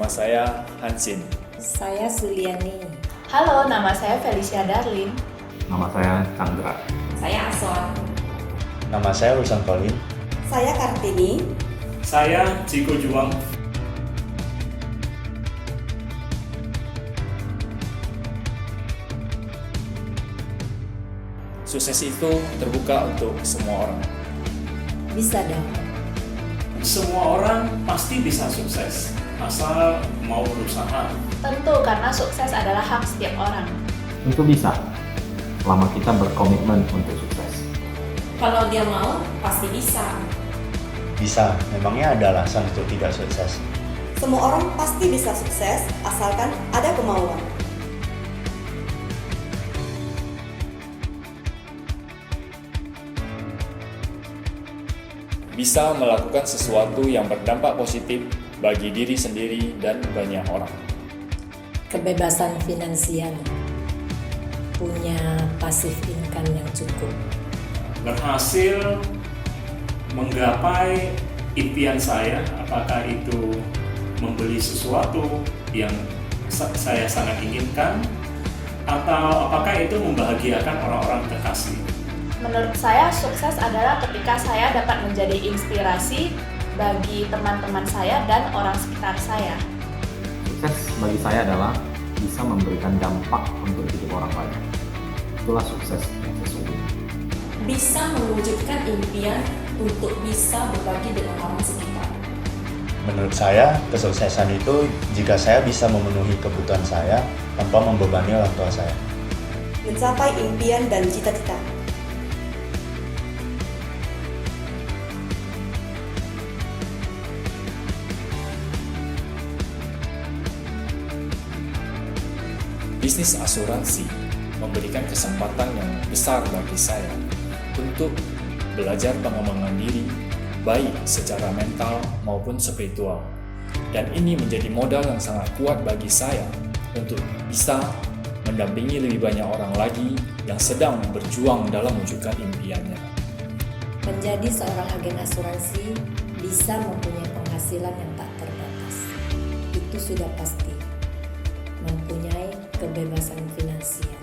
Nama saya Hansin. Saya Suliani. Halo, nama saya Felicia Darlin. Nama saya Chandra. Saya Ason. Nama saya Wilson Colin. Saya Kartini. Saya Ciko Juang. Sukses itu terbuka untuk semua orang. Bisa dong. Semua orang pasti bisa sukses, asal mau berusaha. Tentu karena sukses adalah hak setiap orang. Tentu bisa, selama kita berkomitmen untuk sukses. Kalau dia mau, pasti bisa. Bisa, memangnya ada alasan untuk tidak sukses? Semua orang pasti bisa sukses asalkan ada kemauan. Bisa melakukan sesuatu yang berdampak positif bagi diri sendiri dan banyak orang. Kebebasan finansial. Punya passive income yang cukup. Berhasil menggapai impian saya, apakah itu membeli sesuatu yang saya sangat inginkan, atau apakah itu membahagiakan orang-orang terkasih. Menurut saya, sukses adalah ketika saya dapat menjadi inspirasi bagi teman-teman saya dan orang sekitar saya. Sukses bagi saya adalah bisa memberikan dampak untuk hidup orang lain. Itulah sukses yang sesungguhnya. Bisa mewujudkan impian untuk bisa berbagi dengan orang sekitar. Menurut saya, kesuksesan itu jika saya bisa memenuhi kebutuhan saya tanpa membebani orang tua saya. Mencapai impian dan cita-cita. Bisnis asuransi memberikan kesempatan yang besar bagi saya untuk belajar pengembangan diri, baik secara mental maupun spiritual. Dan ini menjadi modal yang sangat kuat bagi saya untuk bisa mendampingi lebih banyak orang lagi yang sedang berjuang dalam mewujudkan impiannya. Menjadi seorang agen asuransi bisa mempunyai penghasilan yang tak terbatas. Itu sudah pasti. Mempunyai kebebasan finansial.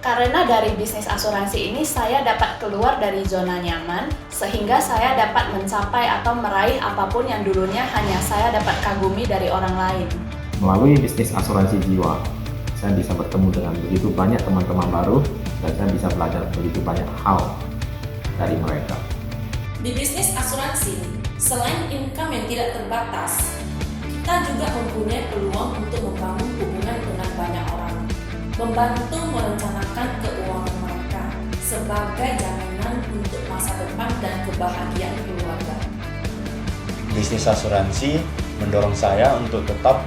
Karena dari bisnis asuransi ini saya dapat keluar dari zona nyaman sehingga saya dapat mencapai atau meraih apapun yang dulunya hanya saya dapat kagumi dari orang lain. Melalui bisnis asuransi jiwa, saya bisa bertemu dengan begitu banyak teman-teman baru dan saya bisa belajar begitu banyak hal dari mereka. Di bisnis asuransi, selain income yang tidak terbatas, kita juga mempunyai peluang untuk membangun hubungan dengan banyak orang, membantu merencanakan keuangan mereka sebagai jaminan untuk masa depan dan kebahagiaan keluarga. Bisnis asuransi mendorong saya untuk tetap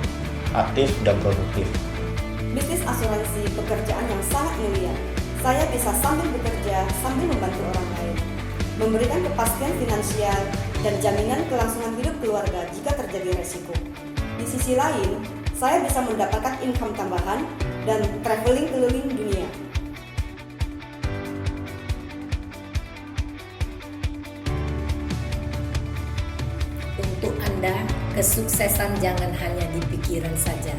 aktif dan produktif. Bisnis asuransi pekerjaan yang sangat mulia. Saya bisa sambil bekerja, sambil membantu orang lain. Memberikan kepastian finansial dan jaminan kelangsungan hidup keluarga jika terjadi resiko. Di sisi lain, saya bisa mendapatkan income tambahan dan traveling keliling dunia. Untuk Anda, kesuksesan jangan hanya di pikiran saja.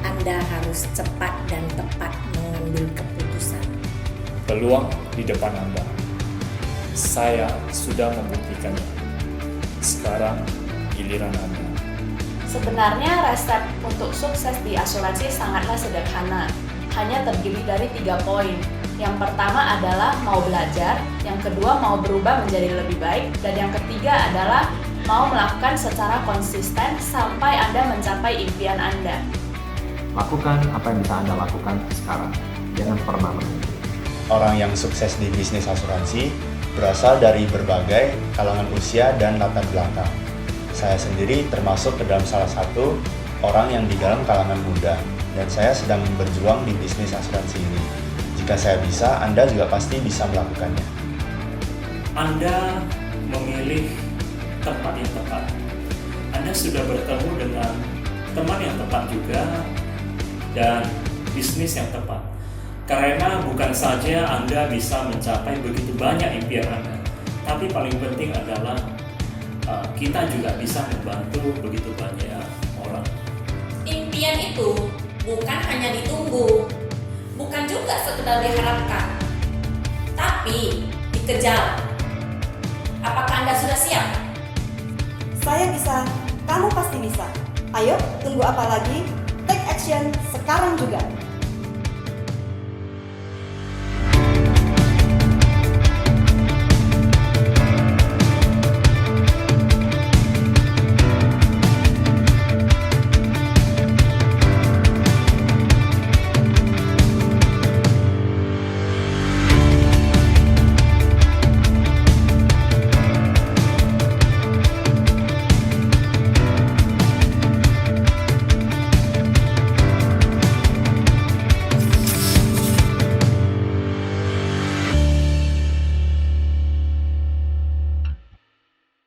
Anda harus cepat dan tepat mengambil keputusan. Peluang di depan Anda. Saya sudah membuktikannya. Sekarang giliran Anda. Sebenarnya resep untuk sukses di asuransi sangatlah sederhana, hanya terdiri dari 3 poin. Yang pertama adalah mau belajar, yang kedua mau berubah menjadi lebih baik, dan yang ketiga adalah mau melakukan secara konsisten sampai Anda mencapai impian Anda. Lakukan apa yang bisa Anda lakukan sekarang, jangan pernah menunggu. Orang yang sukses di bisnis asuransi berasal dari berbagai kalangan usia dan latar belakang. Saya sendiri termasuk ke dalam salah satu orang yang di dalam kalangan muda, dan saya sedang berjuang di bisnis asuransi ini. Jika saya bisa, Anda juga pasti bisa melakukannya. Anda memilih tempat yang tepat. Anda sudah bertemu dengan teman yang tepat juga dan bisnis yang tepat. Karena bukan saja Anda bisa mencapai begitu banyak impian Anda, tapi paling penting adalah kita juga bisa membantu begitu banyak orang. impian itu bukan hanya ditunggu, bukan juga sekedar diharapkan, tapi dikejar. Apakah Anda sudah siap? Saya bisa, kamu pasti bisa. Ayo, tunggu apa lagi? Take action sekarang juga.